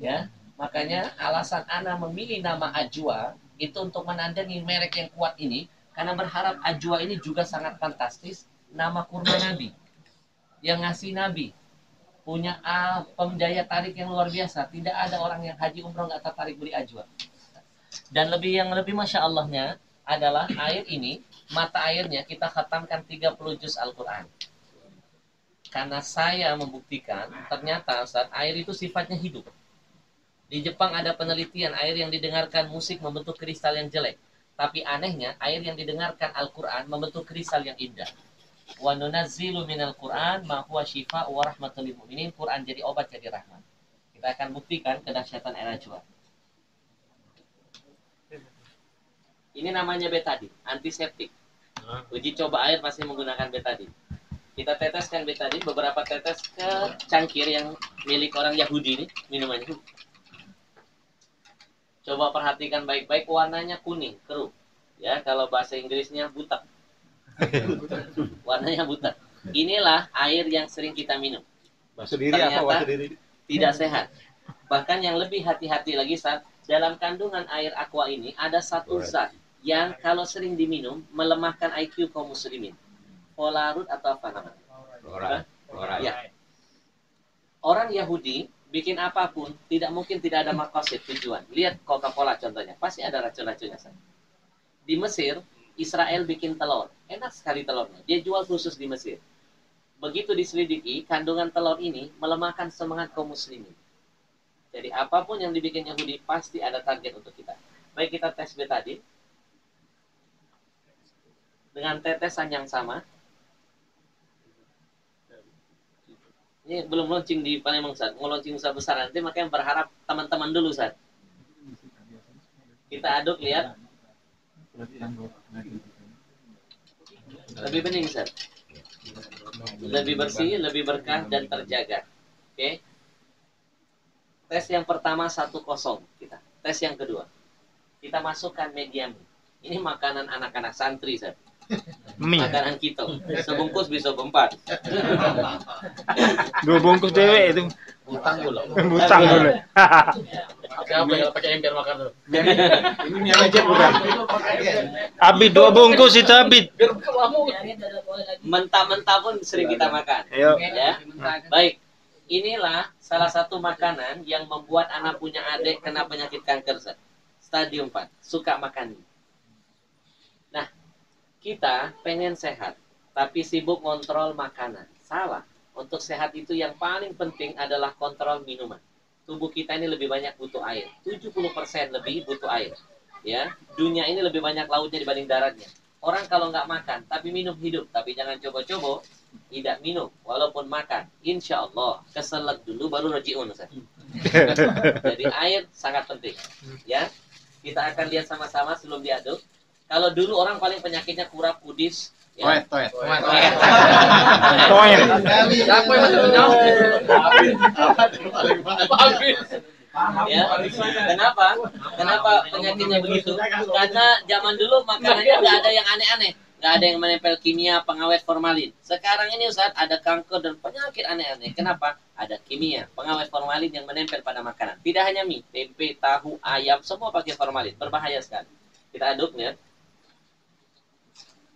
Ya, makanya alasan Ana memilih nama Ajwa itu untuk menandai merek yang kuat ini, karena berharap Ajwa ini juga sangat fantastis, nama kurma Nabi, yang ngasih Nabi, punya pemdaya tarik yang luar biasa. Tidak ada orang yang haji umroh nggak tertarik beli Ajwa. Dan yang lebih masya Allahnya adalah air ini, mata airnya kita khatamkan 30 juz Al-Quran. Karena saya membuktikan, ternyata Ustaz, air itu sifatnya hidup. Di Jepang ada penelitian, air yang didengarkan musik membentuk kristal yang jelek. Tapi anehnya, air yang didengarkan Al-Quran membentuk kristal yang indah. Wa nunazzilu minal Quran ma huwa syifa wa rahmatul lil mu'minin. Quran jadi obat, jadi rahmat. Kita akan buktikan kedahsyatan air Ajwa. Ini namanya betadine, antiseptik. Uji coba air masih menggunakan betadine. Kita teteskan betadine, beberapa tetes ke cangkir yang milik orang Yahudi ini, minumannya. Coba perhatikan baik-baik, warnanya kuning, keruh. Ya, kalau bahasa Inggrisnya butek. Warnanya butek. Inilah air yang sering kita minum. Bahasa diri Ternyata apa bahasa diri? Tidak sehat. Bahkan yang lebih hati-hati lagi saat dalam kandungan air aqua ini ada satu zat yang kalau sering diminum melemahkan IQ kaum muslimin. Polarut atau apa namanya? Ya. Orang Yahudi bikin apapun tidak mungkin tidak ada makosid, tujuan. Lihat Coca-Cola contohnya, pasti ada racun-racunnya. Di Mesir, Israel bikin telur, enak sekali telurnya. Dia jual khusus di Mesir. Begitu diselidiki, kandungan telur ini melemahkan semangat kaum muslimin. Jadi apapun yang dibikin Yahudi pasti ada target untuk kita. Baik, kita tes betadine dengan tetesan yang sama. Ini belum launching di Palembang, Ustaz. Mau launching besar nanti, makanya berharap teman-teman dulu, Ustaz. Kita aduk, lihat. Lebih bening, Ustaz. Lebih bersih, lebih berkah, dan terjaga. Oke. Tes yang pertama 1-0 kita. Tes yang kedua. Kita masukkan medium. Ini makanan anak-anak santri, Ustaz. Makanan kita. Sebungkus bisa 4. 2 bungkus dewek itu. Utang dulu. Butang dulu. Siapa yang pakai ember makan tuh? Ini mie aja bukan? Abid 2 bungkus itu Abid. Mentah-mentah pun sering kita makan. Ayo. Ya. Baik. Inilah salah satu makanan yang membuat anak punya adik kena penyakit kanker, Ustaz. Stadium 4. Suka makan. Nah, kita pengen sehat, tapi sibuk kontrol makanan. Salah. Untuk sehat itu yang paling penting adalah kontrol minuman. Tubuh kita ini lebih banyak butuh air. 70% lebih butuh air. Ya, dunia ini lebih banyak lautnya dibanding daratnya. Orang kalau nggak makan, tapi minum hidup. Tapi jangan coba-coba tidak minum, walaupun makan. Insya Allah, keselak dulu baru rojiun. Jadi air sangat penting. Ya, kita akan lihat sama-sama sebelum diaduk. Kalau dulu orang paling penyakitnya kurap, kudis, ya. Toet. Toer. Siapa yang masih menjawab? Ya. Kenapa penyakitnya begitu? Karena zaman dulu makanannya nggak ada yang aneh-aneh, nggak ada yang menempel kimia, pengawet, formalin. Sekarang ini Ustaz ada kanker dan penyakit aneh-aneh. Kenapa? Ada kimia, pengawet, formalin yang menempel pada makanan. Tidak hanya mie, tempe, tahu, ayam, semua pakai formalin. Berbahaya sekali. Kita aduk ya.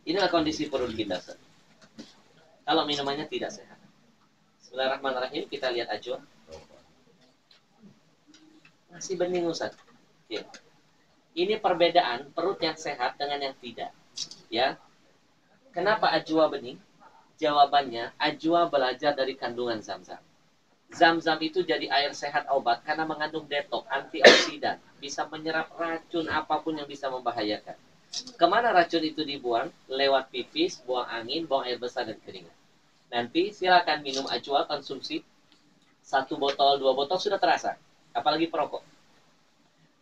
Inilah kondisi perut kita, Ustaz. Kalau minumannya tidak sehat. Bismillahirrahmanirrahim. Kita lihat Ajwa. Masih bening, Ustaz. Ya. Ini perbedaan perut yang sehat dengan yang tidak. Ya. Kenapa Ajwa bening? Jawabannya, Ajwa belajar dari kandungan Zam-Zam. Zam-Zam itu jadi air sehat obat karena mengandung detoks, antioksidan. Bisa menyerap racun apapun yang bisa membahayakan. Kemana racun itu dibuang? Lewat pipis, buang angin, buang air besar dan keringat. Nanti silakan minum Ajwa, konsumsi 1 botol, 2 botol sudah terasa. Apalagi perokok.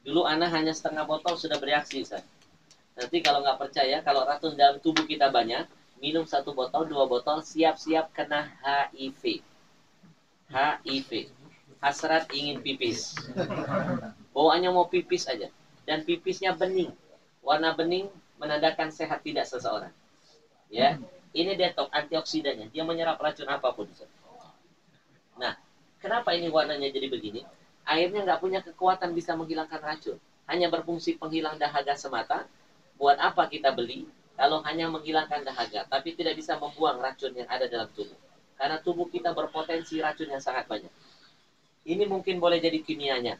Dulu Ana hanya setengah botol sudah bereaksi, Ustaz. Nanti kalau nggak percaya, kalau racun dalam tubuh kita banyak, minum 1 botol, 2 botol, siap-siap kena HIV. HIV. Hasrat ingin pipis. Bawaannya mau pipis aja. Dan pipisnya bening. Warna bening menandakan sehat tidak seseorang. Ya, ini detoks antioksidannya. Dia menyerap racun apapun. Nah, kenapa ini warnanya jadi begini? Airnya nggak punya kekuatan bisa menghilangkan racun. Hanya berfungsi penghilang dahaga semata. Buat apa kita beli kalau hanya menghilangkan dahaga, tapi tidak bisa membuang racun yang ada dalam tubuh. Karena tubuh kita berpotensi racun yang sangat banyak. Ini mungkin boleh jadi kimianya,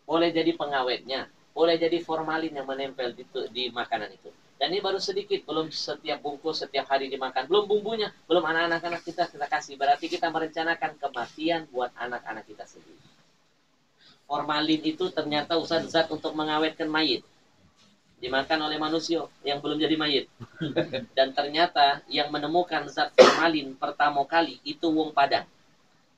boleh jadi pengawetnya, boleh jadi formalin yang menempel di makanan itu. Dan ini baru sedikit, belum setiap bungkus, setiap hari dimakan. Belum bumbunya, belum anak-anak kita kasih. Berarti kita merencanakan kematian buat anak-anak kita sendiri. Formalin itu ternyata zat untuk mengawetkan mayit. Dimakan oleh manusia yang belum jadi mayit. Dan ternyata yang menemukan zat formalin pertama kali itu wong Padang.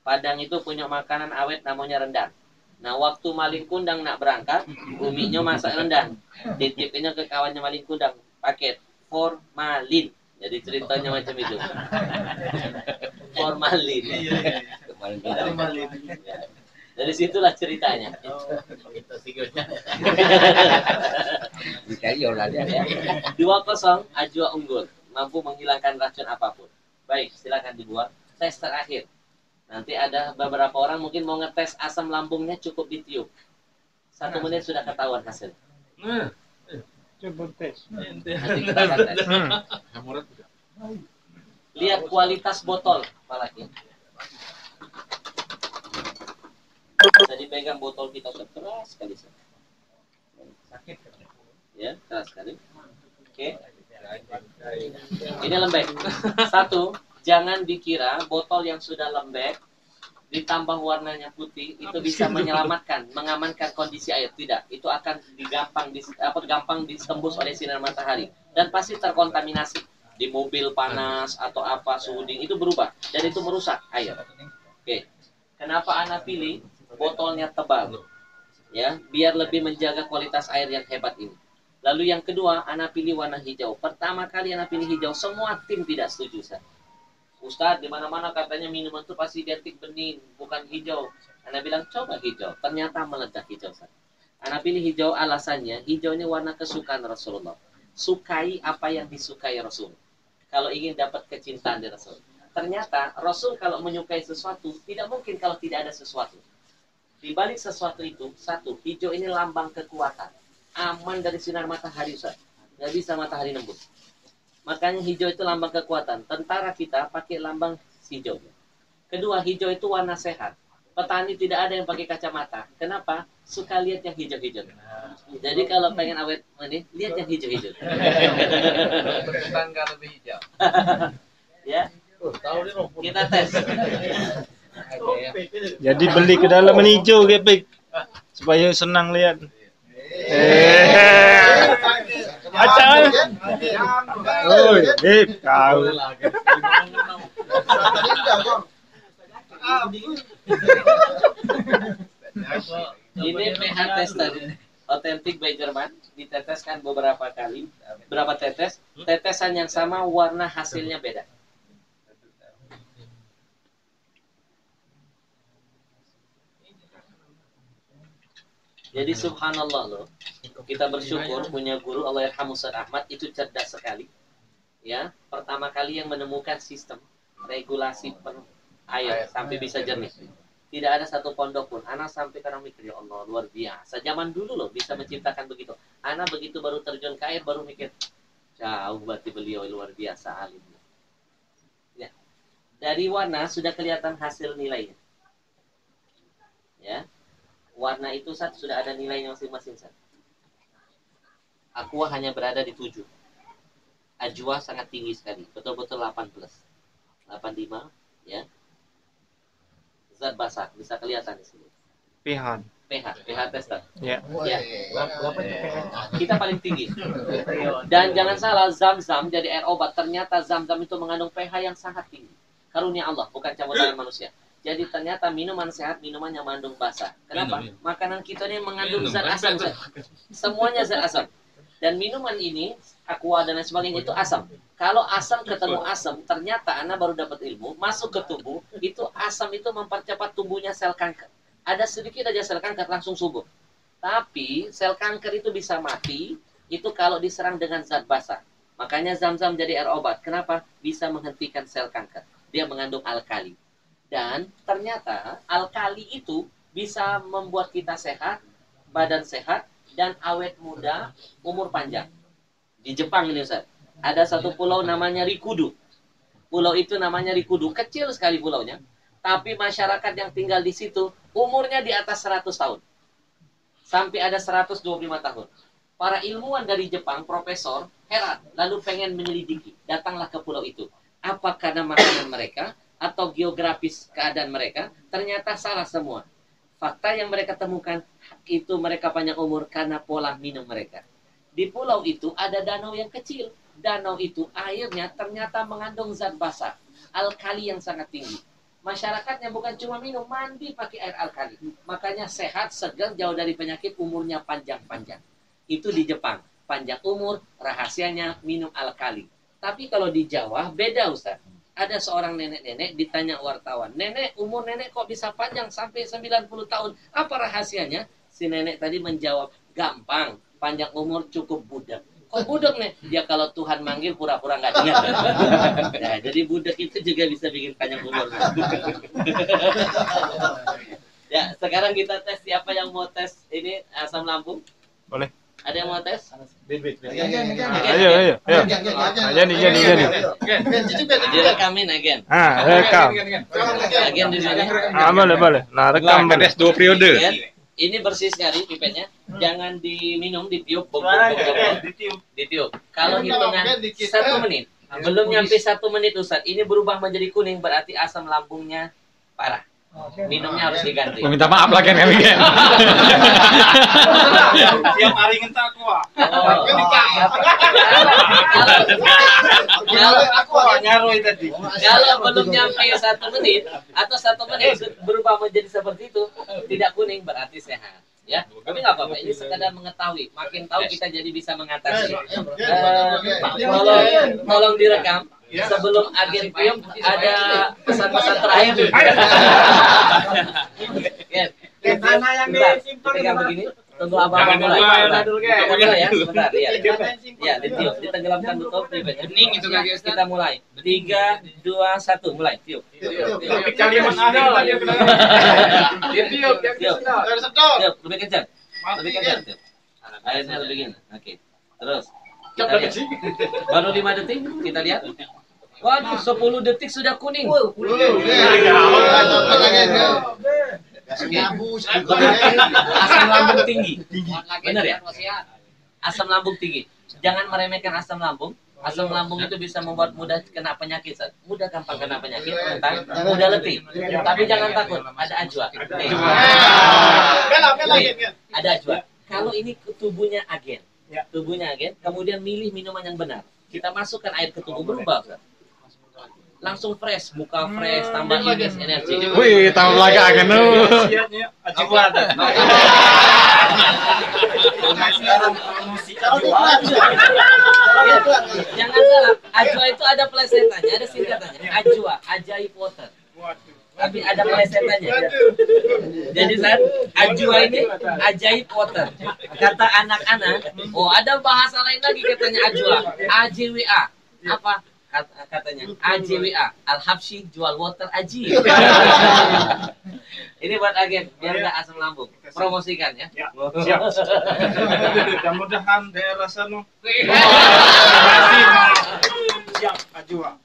Padang itu punya makanan awet namanya rendang. Nah, waktu Malin Kundang nak berangkat, uminya masak rendang. Titipnya ke kawannya Malin Kundang, paket formalin. Jadi ceritanya macam itu. Formalin. Ya. Dari situlah ceritanya. Ya. 2-0, Ajwa unggul, mampu menghilangkan racun apapun. Baik, silakan dibuat. Tes terakhir. Nanti ada beberapa orang mungkin mau ngetes asam lambungnya, cukup ditiup. 1 menit sudah ketahuan hasil. Coba tes. Nanti kita akan tes. Lihat kualitas botol, apalagi. Bisa dipegang botol kita keras sekali. Sakit. Ya, keras sekali. Oke. Ini lembek. 1, jangan dikira botol yang sudah lembek ditambah warnanya putih itu bisa menyelamatkan, mengamankan kondisi air. Tidak, itu akan gampang ditembus oleh sinar matahari dan pasti terkontaminasi. Di mobil panas atau apa suhu dingin itu berubah dan itu merusak air. Oke. Kenapa Ana pilih botolnya tebal? Ya, biar lebih menjaga kualitas air yang hebat ini. Lalu yang kedua, Ana pilih warna hijau. Pertama kali Ana pilih hijau, semua tim tidak setuju, Ustaz. Ustaz, di mana-mana katanya minuman itu pasti identik bening, bukan hijau. Ana bilang coba hijau, ternyata meledak hijau, Ustaz. Ana pilih hijau, alasannya hijau ini warna kesukaan Rasulullah. Sukai apa yang disukai Rasul. Kalau ingin dapat kecintaan dari Rasul. Ternyata Rasul kalau menyukai sesuatu, tidak mungkin kalau tidak ada sesuatu. Di balik sesuatu itu, 1, hijau ini lambang kekuatan. Aman dari sinar matahari, Ustaz. Nggak bisa matahari nembus. Makanya hijau itu lambang kekuatan. Tentara kita pakai lambang hijau. Kedua, hijau itu warna sehat. Petani tidak ada yang pakai kacamata. Kenapa? Suka lihat yang hijau-hijau. Jadi kalau pengen awet ini, lihat yang hijau-hijau. Bertetangga lebih hijau. Ya, kita tes. Jadi beli ke dalam hijau Gepik supaya senang lihat. Acang. Oi, kau. Ini pH tester Authentic by Jerman, diteteskan beberapa kali, berapa tetes, tetesan yang sama, warna hasilnya beda. Jadi subhanallah loh, kita bersyukur punya guru Allah yarhamu Ustaz Ahmad itu cerdas sekali. Ya, pertama kali yang menemukan sistem regulasi air sampai bisa jernih. Tidak ada satu pondok pun. Anak sampai kadang mikir, ya Allah luar biasa. Zaman dulu loh bisa menciptakan begitu. Anak begitu baru terjun ke air baru mikir, jauh berarti beliau luar biasa alim. Ya, dari warna sudah kelihatan hasil nilainya. Ya. Warna itu Sat, sudah ada nilainya masing-masing Sat. Aqua hanya berada di 7. Ajwa sangat tinggi sekali, betul-betul 8+. 85, ya. Zat basah bisa kelihatan di sini. pH tester. Ya. Ya. Kita paling tinggi. Dan jangan salah, Zam-Zam jadi air obat. Ternyata Zam-Zam itu mengandung pH yang sangat tinggi. Karunia Allah, bukan campuran manusia. Jadi ternyata minuman sehat, minuman yang mengandung basah. Kenapa? Makanan kita ini mengandung zat asam. Semuanya zat asam. Dan minuman ini, aqua dan lain sebagainya itu asam. Kalau asam ketemu asam, ternyata Anda baru dapat ilmu, masuk ke tubuh, itu asam itu mempercepat tumbuhnya sel kanker. Ada sedikit aja sel kanker langsung subur. Tapi sel kanker itu bisa mati, itu kalau diserang dengan zat basah. Makanya Zam-Zam jadi air obat. Kenapa? Bisa menghentikan sel kanker. Dia mengandung alkali. Dan ternyata alkali itu bisa membuat kita sehat, badan sehat, dan awet muda, umur panjang. Di Jepang ini Ustaz, ada satu pulau namanya Rikudu. Pulau itu namanya Rikudu, kecil sekali pulaunya. Tapi masyarakat yang tinggal di situ, umurnya di atas 100 tahun. Sampai ada 125 tahun. Para ilmuwan dari Jepang, profesor, heran, lalu pengen menyelidiki. Datanglah ke pulau itu. Apa karena makanan mereka, atau geografis keadaan mereka? Ternyata salah semua. Fakta yang mereka temukan, itu mereka panjang umur karena pola minum mereka. Di pulau itu ada danau yang kecil. Danau itu airnya ternyata mengandung zat basa, alkali yang sangat tinggi. Masyarakatnya bukan cuma minum, mandi pakai air alkali. Makanya sehat, segar, jauh dari penyakit, umurnya panjang-panjang. Itu di Jepang. Panjang umur, rahasianya minum alkali. Tapi kalau di Jawa, beda Ustaz. Ada seorang nenek-nenek ditanya wartawan, "Nenek, umur nenek kok bisa panjang sampai 90 tahun? Apa rahasianya?" Si nenek tadi menjawab, "Gampang, panjang umur cukup budak." "Kok budak nih?" "Ya kalau Tuhan manggil pura-pura nggak dengar." Nah, jadi budak itu juga bisa bikin panjang umur. Ya, sekarang kita tes, siapa yang mau tes ini asam lambung? Boleh. Ada yang mau tes? Ayo. Jadi. Direkamin again. Rekam. Again di sini. Boleh. Nah, rekam tes 2 periode. Again. Ini bersih sekali pipetnya. Jangan diminum, ditiup. Ditiup. Kalau hitungan 1 menit, belum nyampe 1 menit Ustaz, ini berubah menjadi kuning, berarti asam lambungnya parah. Minumnya harus diganti. Minta maaf lagi kami kan. Tiap hari ngentak gua. Kalau belum nyampe 1 menit atau 1 menit berubah menjadi seperti itu, tidak kuning, berarti sehat. Ya, tapi nggak apa-apa. Ini sekadar mengetahui. Makin tahu kita jadi bisa mengatasi. Tolong direkam. Sebelum agen film ada pesan-pesan terakhir. Mana yang Pegang begini. Tunggu abang-abang mulai. Mulai ya, sebentar. Ya, ditiup, ditenggelamkan betul. Hening itu kaki Ustaz. Kita mulai. 3, 2, 1, mulai. Tiup. kalimat ada dia kena. Tiup. Tiup, lebih kencang. Lebih kencang. Tiup. Airnya lebih gini. Oke. Terus. Kita lihat. Baru 5 detik, kita lihat. Waduh, 10 detik sudah kuning. Asam lambung tinggi. Benar ya? Asam lambung tinggi. Jangan meremehkan asam lambung. Asam lambung itu bisa membuat mudah kena penyakit. Mudah gampang kena penyakit, mudah letih. Tapi jangan takut, ada ajwa. Ada ajwa. Kalau ini tubuhnya agen. Kemudian milih minuman yang benar. Kita masukkan air ke tubuh, berubah. Langsung fresh, muka fresh, tambah imun, energi. Wih, tambah lagi agen lu. Jangan salah, ajwa itu ada plesetannya, ada singkatannya. Ajwa, ajaib water. Tapi ada plesetannya. Jadi Ustaz, ajwa ini ajaib water. Kata anak-anak, oh ada bahasa lain lagi katanya ajwa. AJWA. Apa? Katanya AJWA, Al-Habsyi jual water aji. Ini buat agen biar nggak asam lambung. Promosikan ya. Siap. Mudah-mudahan daerah sana. Siap, Ajwa.